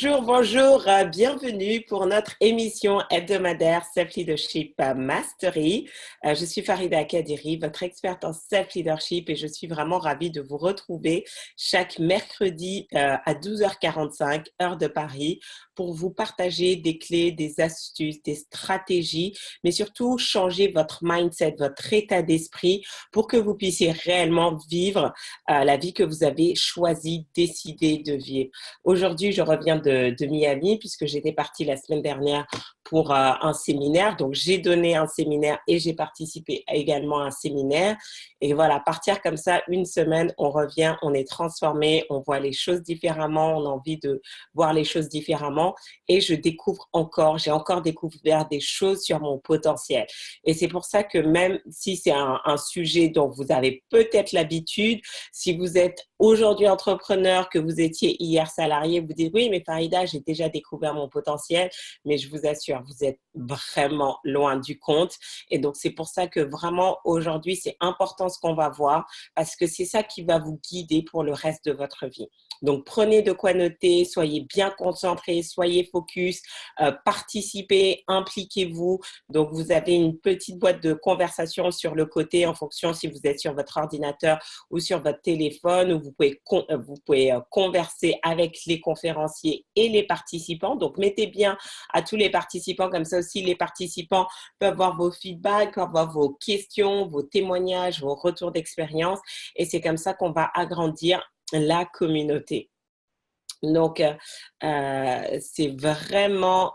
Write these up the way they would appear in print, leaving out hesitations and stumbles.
Bonjour, bonjour, bienvenue pour notre émission hebdomadaire Self-Leadership Mastery. Je suis Farida Kadiri, votre experte en Self-Leadership et je suis vraiment ravie de vous retrouver chaque mercredi à 12h45, heure de Paris, pour vous partager des clés, des astuces, des stratégies, mais surtout changer votre mindset, votre état d'esprit pour que vous puissiez réellement vivre la vie que vous avez choisi, décidé de vivre. Aujourd'hui, je reviens de Miami puisque j'étais partie la semaine dernière pour un séminaire. Donc, j'ai donné un séminaire et j'ai participé également à un séminaire. Et voilà, partir comme ça, une semaine, on revient, on est transformé, on voit les choses différemment, on a envie de voir les choses différemment. Et je découvre encore, j'ai encore découvert des choses sur mon potentiel. Et c'est pour ça que même si c'est un sujet dont vous avez peut-être l'habitude, si vous êtes aujourd'hui entrepreneur, que vous étiez hier salarié, vous dites oui, mais Farida, j'ai déjà découvert mon potentiel, mais je vous assure, vous êtes vraiment loin du compte. Et donc, c'est pour ça que vraiment aujourd'hui, c'est important ce qu'on va voir parce que c'est ça qui va vous guider pour le reste de votre vie. Donc, prenez de quoi noter, soyez bien concentrés, soyez focus, participez, impliquez-vous. Donc, vous avez une petite boîte de conversation sur le côté en fonction si vous êtes sur votre ordinateur ou sur votre téléphone où vous pouvez converser avec les conférenciers et les participants. Donc, mettez bien à tous les participants, comme ça aussi les participants peuvent voir vos feedbacks, peuvent voir vos questions, vos témoignages, vos retours d'expérience et c'est comme ça qu'on va agrandir la communauté. Donc, c'est vraiment...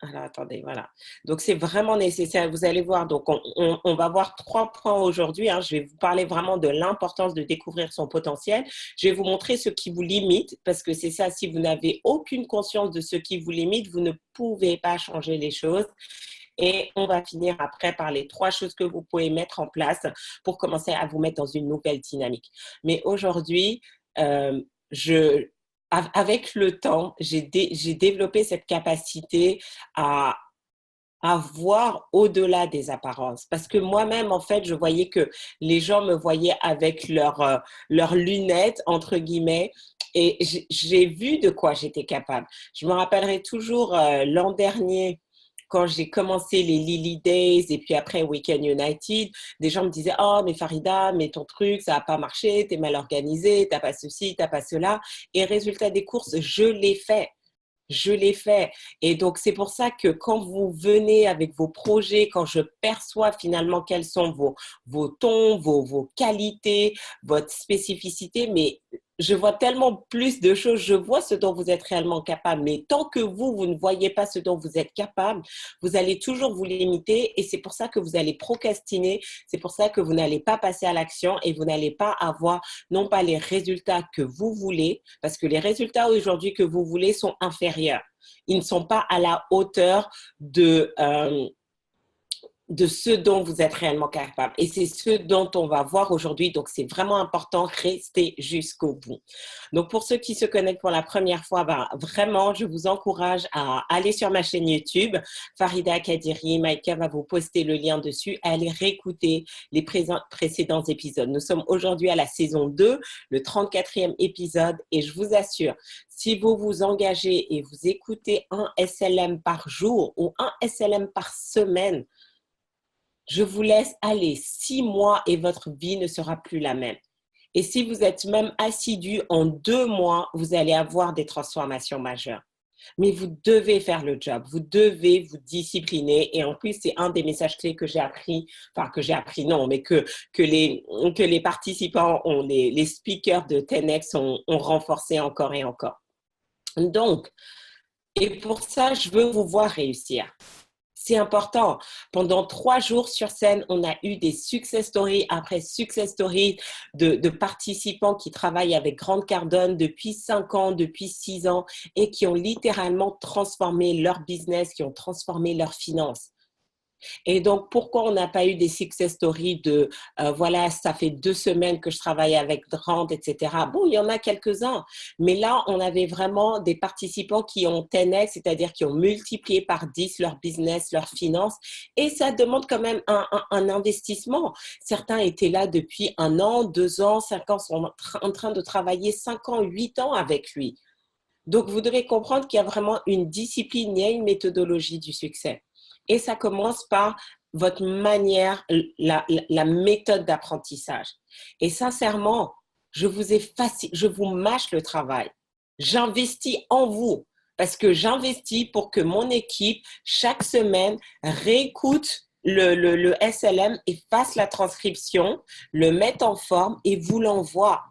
Alors, attendez, voilà. Donc, c'est vraiment nécessaire. Vous allez voir, donc, on va voir 3 points aujourd'hui. Je vais vous parler vraiment de l'importance de découvrir son potentiel. Je vais vous montrer ce qui vous limite, parce que c'est ça, si vous n'avez aucune conscience de ce qui vous limite, vous ne pouvez pas changer les choses. Et on va finir après par les 3 choses que vous pouvez mettre en place pour commencer à vous mettre dans une nouvelle dynamique. Mais aujourd'hui, avec le temps, j'ai développé cette capacité à voir au-delà des apparences. Parce que moi-même, en fait, je voyais que les gens me voyaient avec leurs lunettes, entre guillemets, et j'ai vu de quoi j'étais capable. Je me rappellerai toujours l'an dernier, quand j'ai commencé les Lily Days et puis après Weekend United, des gens me disaient « Oh, mais Farida, mais ton truc, ça n'a pas marché, t'es mal organisé, t'as pas ceci, t'as pas cela. » Et résultat des courses, je l'ai fait. Je l'ai fait. Et donc, c'est pour ça que quand vous venez avec vos projets, quand je perçois finalement quels sont vos tons, vos qualités, votre spécificité, mais je vois tellement plus de choses, je vois ce dont vous êtes réellement capable. Mais tant que vous ne voyez pas ce dont vous êtes capable, vous allez toujours vous limiter et c'est pour ça que vous allez procrastiner, c'est pour ça que vous n'allez pas passer à l'action et vous n'allez pas avoir non pas les résultats que vous voulez, parce que les résultats aujourd'hui que vous voulez sont inférieurs. Ils ne sont pas à la hauteur de ce dont vous êtes réellement capable. Et c'est ce dont on va voir aujourd'hui. Donc, c'est vraiment important, restez jusqu'au bout. Donc, pour ceux qui se connectent pour la première fois, vraiment, je vous encourage à aller sur ma chaîne YouTube, Farida Kadiri. Maïka va vous poster le lien dessus. Allez réécouter les précédents épisodes. Nous sommes aujourd'hui à la saison 2, le 34e épisode. Et je vous assure, si vous vous engagez et vous écoutez un SLM par jour ou un SLM par semaine, je vous laisse aller 6 mois et votre vie ne sera plus la même. Et si vous êtes même assidu, en 2 mois, vous allez avoir des transformations majeures. Mais vous devez faire le job, vous devez vous discipliner. Et en plus, c'est un des messages clés que j'ai appris, enfin que j'ai appris, non, mais que les participants, les speakers de 10X ont renforcé encore et encore. Donc, et pour ça, je veux vous voir réussir. C'est important. Pendant 3 jours sur scène, on a eu des success stories après success stories de participants qui travaillent avec Grant Cardone depuis 5 ans, depuis 6 ans et qui ont littéralement transformé leur business, qui ont transformé leurs finances. Et donc, pourquoi on n'a pas eu des success stories de voilà, ça fait 2 semaines que je travaille avec Grant, etc. Bon, il y en a quelques-uns, mais là, on avait vraiment des participants qui ont 10x, c'est-à-dire qui ont multiplié par 10 leur business, leurs finances, et ça demande quand même un investissement. Certains étaient là depuis 1 an, 2 ans, 5 ans, sont en train de travailler 5 ans, 8 ans avec lui. Donc, vous devez comprendre qu'il y a vraiment une discipline, il y a une méthodologie du succès. Et ça commence par votre manière, la méthode d'apprentissage. Et sincèrement, je vous mâche le travail. J'investis en vous parce que j'investis pour que mon équipe, chaque semaine, réécoute le SLM et fasse la transcription, le mette en forme et vous l'envoie.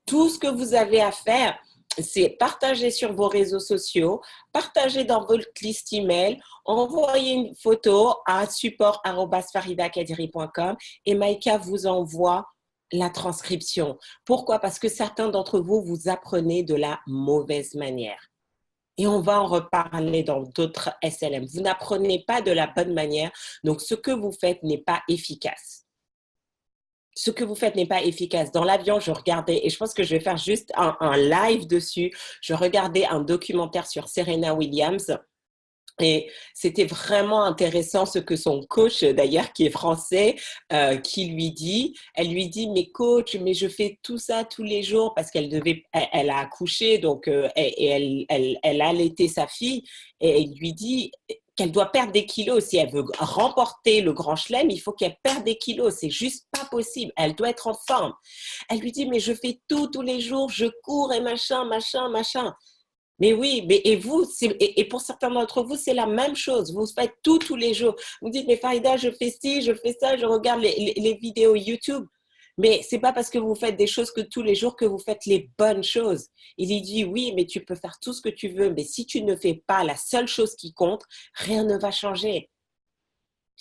Tout ce que vous avez à faire, c'est partager sur vos réseaux sociaux, partager dans votre liste email, envoyer une photo à support@faridakadiri.com et Maïka vous envoie la transcription. Pourquoi? Parce que certains d'entre vous, vous apprenez de la mauvaise manière. Et on va en reparler dans d'autres SLM. Vous n'apprenez pas de la bonne manière, donc ce que vous faites n'est pas efficace. Ce que vous faites n'est pas efficace. Dans l'avion, je regardais, et je pense que je vais faire juste un live dessus, je regardais un documentaire sur Serena Williams. Et c'était vraiment intéressant ce que son coach, d'ailleurs, qui est français, qui lui dit. Elle lui dit, mais coach, mais je fais tout ça tous les jours parce elle a accouché, donc, et elle a allaité sa fille. Et il lui dit qu'elle doit perdre des kilos. Si elle veut remporter le Grand Chelem, il faut qu'elle perde des kilos. C'est juste pas possible. Elle doit être en forme. Elle lui dit, mais je fais tout tous les jours, je cours et machin, machin, machin. Mais oui, mais et vous, et pour certains d'entre vous, c'est la même chose. Vous faites tout tous les jours. Vous dites, mais Farida, je fais ci, je fais ça, je regarde les vidéos YouTube. Mais c'est pas parce que vous faites des choses que tous les jours que vous faites les bonnes choses. Il y dit, oui, mais tu peux faire tout ce que tu veux, mais si tu ne fais pas la seule chose qui compte, rien ne va changer.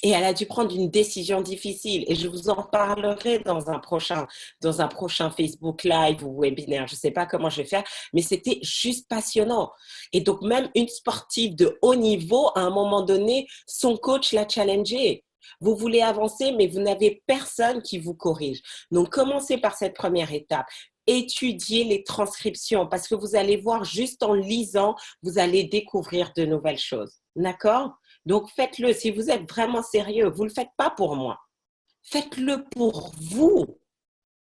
Et elle a dû prendre une décision difficile. Et je vous en parlerai dans un prochain Facebook Live ou webinaire. Je ne sais pas comment je vais faire, mais c'était juste passionnant. Et donc, même une sportive de haut niveau, à un moment donné, son coach l'a challengée. Vous voulez avancer, mais vous n'avez personne qui vous corrige. Donc, commencez par cette première étape. Étudiez les transcriptions parce que vous allez voir juste en lisant, vous allez découvrir de nouvelles choses. D'accord? Donc, faites-le. Si vous êtes vraiment sérieux, vous ne le faites pas pour moi. Faites-le pour vous.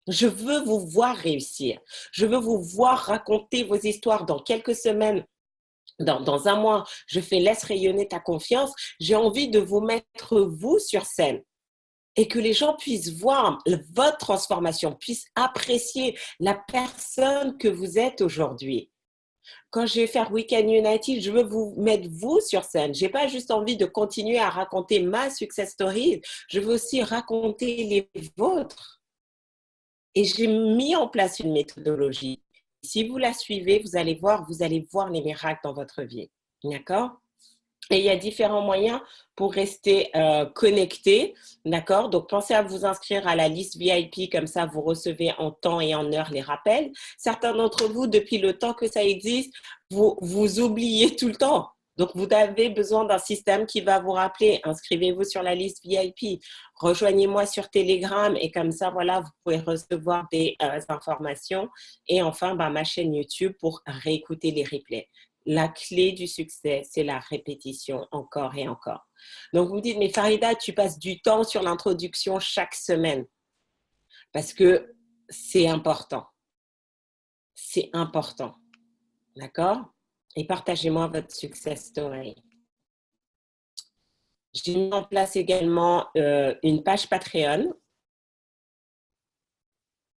Je veux vous voir réussir. Je veux vous voir raconter vos histoires dans quelques semaines. Dans un mois, je fais laisse rayonner ta confiance. J'ai envie de vous mettre vous sur scène et que les gens puissent voir votre transformation, puissent apprécier la personne que vous êtes aujourd'hui. Quand je vais faire Weekend United, je veux vous mettre vous sur scène. Je n'ai pas juste envie de continuer à raconter ma success story, je veux aussi raconter les vôtres. Et j'ai mis en place une méthodologie. Si vous la suivez, vous allez voir les miracles dans votre vie. D'accord? Et il y a différents moyens pour rester connecté, d'accord? Donc, pensez à vous inscrire à la liste VIP, comme ça, vous recevez en temps et en heure les rappels. Certains d'entre vous, depuis le temps que ça existe, vous oubliez tout le temps. Donc, vous avez besoin d'un système qui va vous rappeler. Inscrivez-vous sur la liste VIP. Rejoignez-moi sur Telegram et comme ça, voilà, vous pouvez recevoir des informations. Et enfin, ma chaîne YouTube pour réécouter les replays. La clé du succès, c'est la répétition encore et encore. Donc, vous me dites, mais Farida, tu passes du temps sur l'introduction chaque semaine parce que c'est important. C'est important. D'accord? Et partagez-moi votre success story. J'ai mis en place également une page Patreon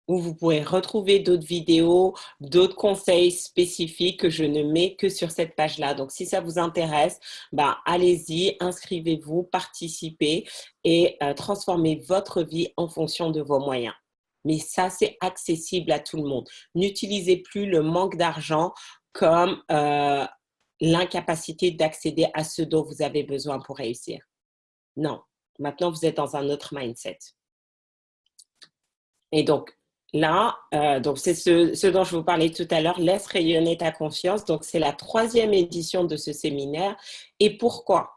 où vous pourrez retrouver d'autres vidéos, d'autres conseils spécifiques que je ne mets que sur cette page-là. Donc, si ça vous intéresse, allez-y, inscrivez-vous, participez et transformez votre vie en fonction de vos moyens. Mais ça, c'est accessible à tout le monde. N'utilisez plus le manque d'argent comme l'incapacité d'accéder à ce dont vous avez besoin pour réussir. Non, maintenant, vous êtes dans un autre mindset. Et donc, là, donc c'est ce dont je vous parlais tout à l'heure, laisse rayonner ta confiance. Donc, c'est la 3e édition de ce séminaire. Et pourquoi?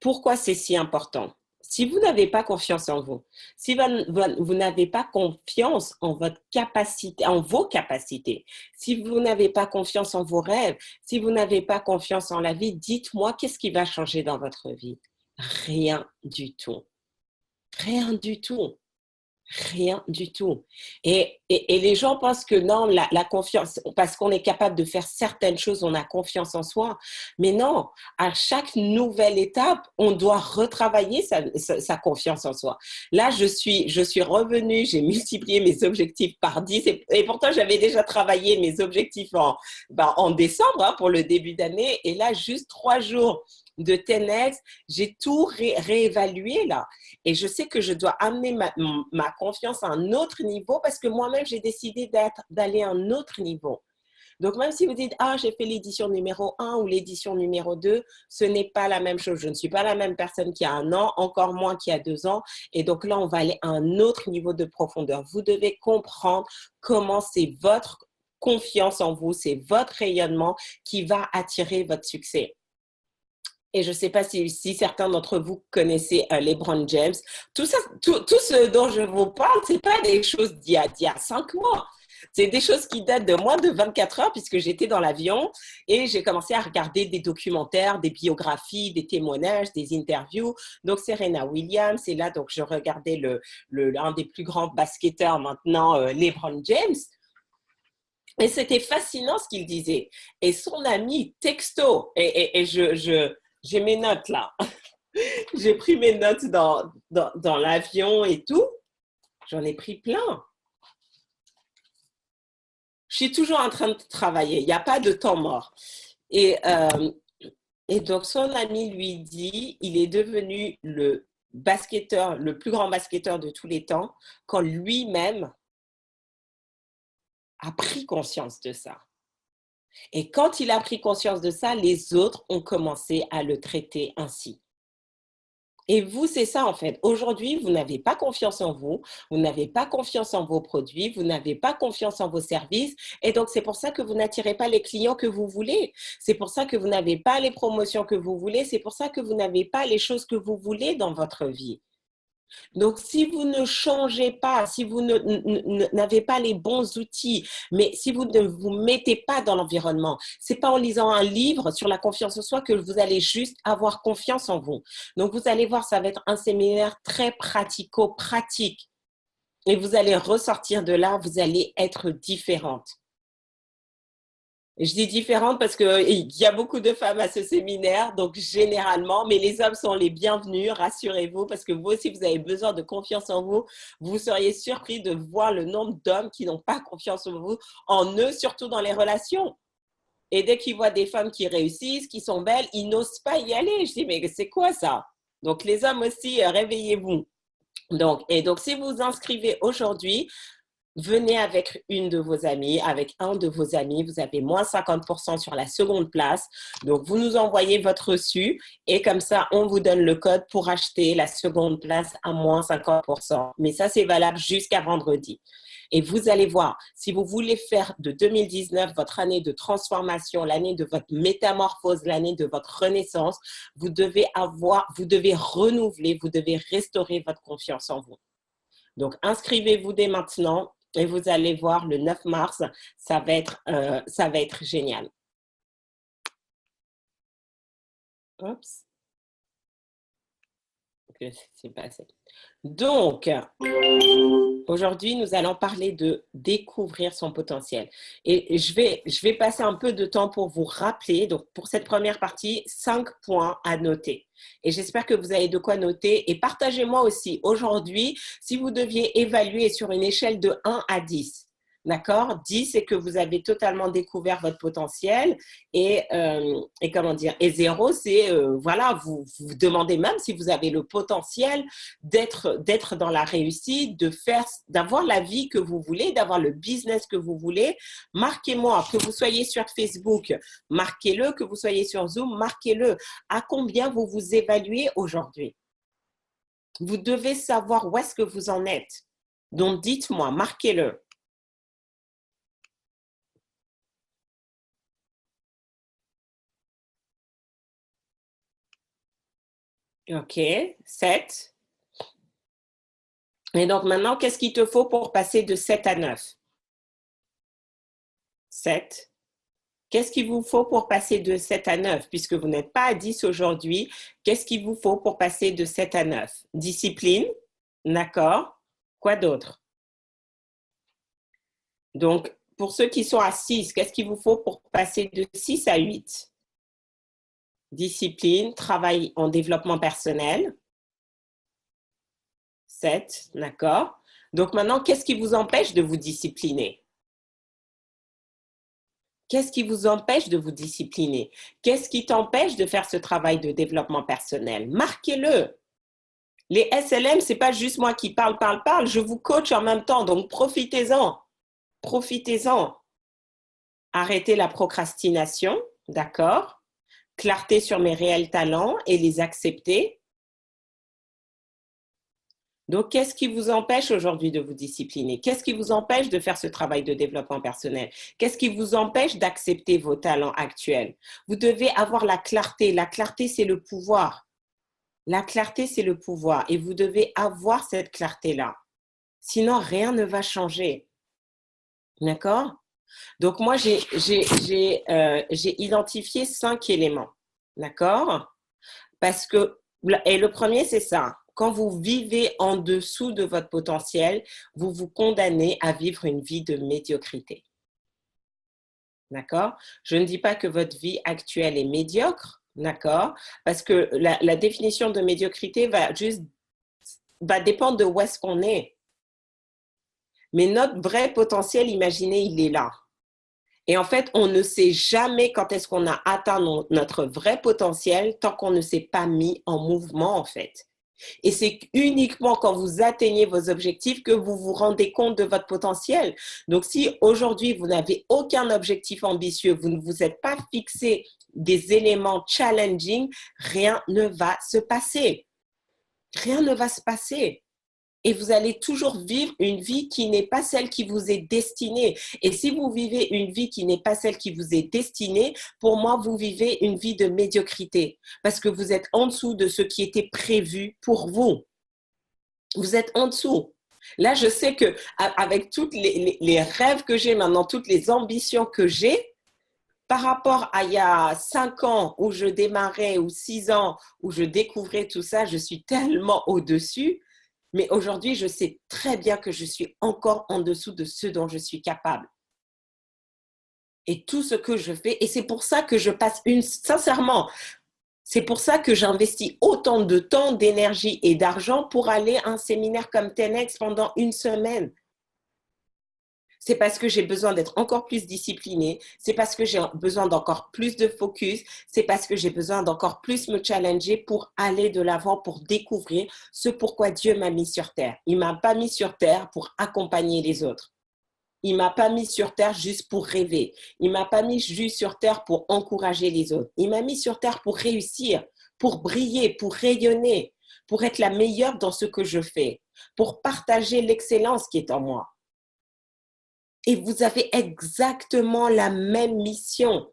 Pourquoi c'est si important? Si vous n'avez pas confiance en vous, si vous n'avez pas confiance en votre capacité, en vos capacités, si vous n'avez pas confiance en vos rêves, si vous n'avez pas confiance en la vie, dites-moi qu'est-ce qui va changer dans votre vie? Rien du tout. Rien du tout. Rien du tout. Et Et les gens pensent que non, la confiance, parce qu'on est capable de faire certaines choses, on a confiance en soi. Mais non, à chaque nouvelle étape, on doit retravailler sa confiance en soi. Là, je suis revenue, j'ai multiplié mes objectifs par 10 et pourtant, j'avais déjà travaillé mes objectifs en décembre pour le début d'année. Et là, juste 3 jours de 10X, j'ai tout réévalué là. Et je sais que je dois amener ma confiance à un autre niveau parce que moi-même, j'ai décidé d'aller à un autre niveau. Donc, même si vous dites, ah, j'ai fait l'édition numéro 1 ou l'édition numéro 2, ce n'est pas la même chose. Je ne suis pas la même personne qui a 1 an, encore moins qui a 2 ans. Et donc là, on va aller à un autre niveau de profondeur. Vous devez comprendre comment c'est votre confiance en vous, c'est votre rayonnement qui va attirer votre succès. Et je ne sais pas si certains d'entre vous connaissez LeBron James. Tout ce dont je vous parle, ce n'est pas des choses d'il y a 5 mois. C'est des choses qui datent de moins de 24 heures puisque j'étais dans l'avion et j'ai commencé à regarder des documentaires, des biographies, des témoignages, des interviews. Donc, Serena Williams, et là, donc, je regardais un des plus grands basketteurs maintenant, LeBron James. Et c'était fascinant ce qu'il disait. Et son ami texto, et j'ai mes notes là. J'ai pris mes notes dans l'avion et tout. J'en ai pris plein. Je suis toujours en train de travailler. Il n'y a pas de temps mort. Et donc, son ami lui dit, il est devenu le basketteur, le plus grand basketteur de tous les temps, quand lui-même a pris conscience de ça. Et quand il a pris conscience de ça, les autres ont commencé à le traiter ainsi. Et vous, c'est ça en fait. Aujourd'hui, vous n'avez pas confiance en vous, vous n'avez pas confiance en vos produits, vous n'avez pas confiance en vos services. Et donc, c'est pour ça que vous n'attirez pas les clients que vous voulez. C'est pour ça que vous n'avez pas les promotions que vous voulez. C'est pour ça que vous n'avez pas les choses que vous voulez dans votre vie. Donc, si vous ne changez pas, si vous n'avez pas les bons outils, mais si vous ne vous mettez pas dans l'environnement, c'est pas en lisant un livre sur la confiance en soi que vous allez juste avoir confiance en vous. Donc, vous allez voir, ça va être un séminaire très pratico-pratique. Et vous allez ressortir de là, vous allez être différente. Je dis différente parce qu'il y a beaucoup de femmes à ce séminaire, donc généralement, mais les hommes sont les bienvenus, rassurez-vous, parce que vous aussi, vous avez besoin de confiance en vous. Vous seriez surpris de voir le nombre d'hommes qui n'ont pas confiance en eux, surtout dans les relations. Et dès qu'ils voient des femmes qui réussissent, qui sont belles, ils n'osent pas y aller. Je dis, mais c'est quoi ça? Donc, les hommes aussi, réveillez-vous. Donc, si vous vous inscrivez aujourd'hui, venez avec une de vos amies, avec un de vos amis, vous avez moins 50% sur la seconde place. Donc, vous nous envoyez votre reçu et comme ça, on vous donne le code pour acheter la seconde place à moins 50%. Mais ça, c'est valable jusqu'à vendredi. Et vous allez voir, si vous voulez faire de 2019 votre année de transformation, l'année de votre métamorphose, l'année de votre renaissance, vous devez renouveler, vous devez restaurer votre confiance en vous. Donc, inscrivez-vous dès maintenant et vous allez voir le 9 mars, ça va être génial. Oups. C'est passé. Donc, aujourd'hui, nous allons parler de découvrir son potentiel. Et je vais passer un peu de temps pour vous rappeler, donc pour cette première partie, 5 points à noter. Et j'espère que vous avez de quoi noter. Et partagez-moi aussi, aujourd'hui, si vous deviez évaluer sur une échelle de 1 à 10, d'accord? 10, c'est que vous avez totalement découvert votre potentiel et comment dire? Et 0, c'est, voilà, vous vous demandez même si vous avez le potentiel d'être dans la réussite, d'avoir la vie que vous voulez, d'avoir le business que vous voulez. Marquez-moi, que vous soyez sur Facebook, marquez-le, que vous soyez sur Zoom, marquez-le. À combien vous vous évaluez aujourd'hui? Vous devez savoir où est-ce que vous en êtes. Donc, dites-moi, marquez-le. OK, 7. Et donc maintenant, qu'est-ce qu'il te faut pour passer de 7 à 9? 7. Qu'est-ce qu'il vous faut pour passer de 7 à 9? Puisque vous n'êtes pas à 10 aujourd'hui, qu'est-ce qu'il vous faut pour passer de 7 à 9? Discipline, d'accord. Quoi d'autre? Donc, pour ceux qui sont à 6, qu'est-ce qu'il vous faut pour passer de 6 à 8? Discipline, travail en développement personnel. 7, d'accord. Donc maintenant, qu'est-ce qui vous empêche de vous discipliner? Qu'est-ce qui vous empêche de vous discipliner? Qu'est-ce qui t'empêche de faire ce travail de développement personnel? Marquez-le. Les SLM, ce n'est pas juste moi qui parle. Je vous coach en même temps, donc profitez-en. Profitez-en. Arrêtez la procrastination, d'accord? Clarté sur mes réels talents et les accepter. Donc, qu'est-ce qui vous empêche aujourd'hui de vous discipliner? Qu'est-ce qui vous empêche de faire ce travail de développement personnel? Qu'est-ce qui vous empêche d'accepter vos talents actuels? Vous devez avoir la clarté. La clarté, c'est le pouvoir. La clarté, c'est le pouvoir. Et vous devez avoir cette clarté-là. Sinon, rien ne va changer. D'accord? Donc, moi, j'ai identifié 5 éléments. D'accord? Parce que, et le premier, c'est ça. Quand vous vivez en dessous de votre potentiel, vous vous condamnez à vivre une vie de médiocrité. D'accord? Je ne dis pas que votre vie actuelle est médiocre, d'accord? Parce que la définition de médiocrité va dépendre de où est-ce qu'on est. Mais notre vrai potentiel, imaginez, il est là. Et en fait, on ne sait jamais quand est-ce qu'on a atteint notre vrai potentiel tant qu'on ne s'est pas mis en mouvement, en fait. Et c'est uniquement quand vous atteignez vos objectifs que vous vous rendez compte de votre potentiel. Donc, si aujourd'hui, vous n'avez aucun objectif ambitieux, vous ne vous êtes pas fixé des éléments challenging, rien ne va se passer. Rien ne va se passer. Et vous allez toujours vivre une vie qui n'est pas celle qui vous est destinée. Et si vous vivez une vie qui n'est pas celle qui vous est destinée, pour moi, vous vivez une vie de médiocrité parce que vous êtes en dessous de ce qui était prévu pour vous. Vous êtes en dessous. Là, je sais que avec tous les rêves que j'ai maintenant, toutes les ambitions que j'ai, par rapport à il y a 5 ans où je démarrais ou 6 ans où je découvrais tout ça, je suis tellement au-dessus. Mais aujourd'hui, je sais très bien que je suis encore en dessous de ce dont je suis capable. Et tout ce que je fais, et c'est pour ça que je passe sincèrement, c'est pour ça que j'investis autant de temps, d'énergie et d'argent pour aller à un séminaire comme 10X pendant une semaine. C'est parce que j'ai besoin d'être encore plus disciplinée, c'est parce que j'ai besoin d'encore plus de focus, c'est parce que j'ai besoin d'encore plus me challenger pour aller de l'avant, pour découvrir ce pourquoi Dieu m'a mis sur terre. Il ne m'a pas mis sur terre pour accompagner les autres. Il ne m'a pas mis sur terre juste pour rêver. Il ne m'a pas mis juste sur terre pour encourager les autres. Il m'a mis sur terre pour réussir, pour briller, pour rayonner, pour être la meilleure dans ce que je fais, pour partager l'excellence qui est en moi. Et vous avez exactement la même mission,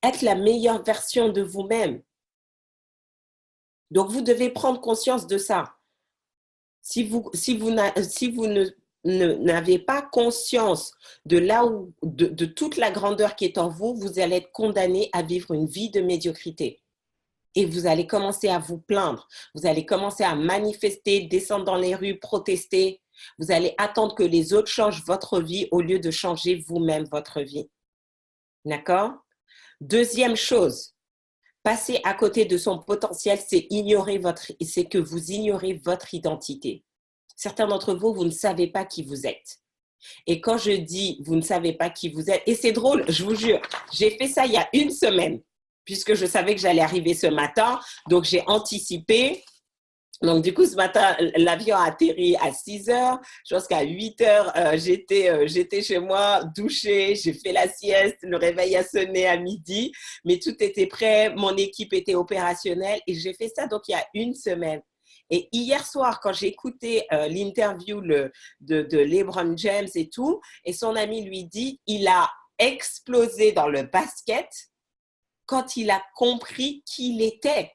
être la meilleure version de vous-même. Donc, vous devez prendre conscience de ça. Si vous n'avez pas conscience de là où, de toute la grandeur qui est en vous, vous allez être condamné à vivre une vie de médiocrité. Et vous allez commencer à vous plaindre. Vous allez commencer à manifester, descendre dans les rues, protester. Vous allez attendre que les autres changent votre vie au lieu de changer vous-même votre vie. D'accord? Deuxième chose, passer à côté de son potentiel, c'est que vous ignorez votre identité. Certains d'entre vous, vous ne savez pas qui vous êtes. Et quand je dis vous ne savez pas qui vous êtes, et c'est drôle, je vous jure, j'ai fait ça il y a une semaine, puisque je savais que j'allais arriver ce matin, donc j'ai anticipé. Donc, du coup, ce matin, l'avion a atterri à 6 heures. Je pense qu'à 8 heures, j'étais chez moi, douchée, j'ai fait la sieste, le réveil a sonné à midi, mais tout était prêt, mon équipe était opérationnelle et j'ai fait ça donc il y a une semaine. Et hier soir, quand j'ai écouté l'interview de LeBron James et tout, et son ami lui dit, il a explosé dans le basket quand il a compris qui il était.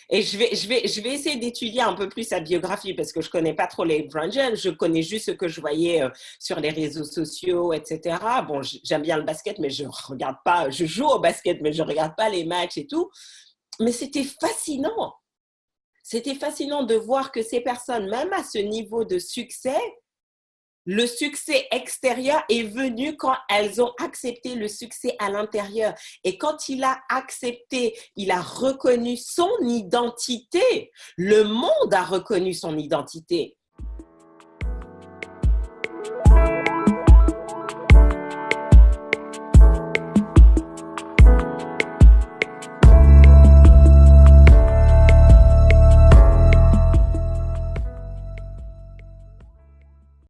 Et je vais essayer d'étudier un peu plus sa biographie parce que je ne connais pas trop les LeBron James. Je connais juste ce que je voyais sur les réseaux sociaux, etc. Bon, j'aime bien le basket, mais je regarde pas. Je joue au basket, mais je ne regarde pas les matchs et tout. Mais c'était fascinant. C'était fascinant de voir que ces personnes, même à ce niveau de succès, Le succès extérieur est venu quand elles ont accepté le succès à l'intérieur. Et quand il a accepté, il a reconnu son identité. Le monde a reconnu son identité.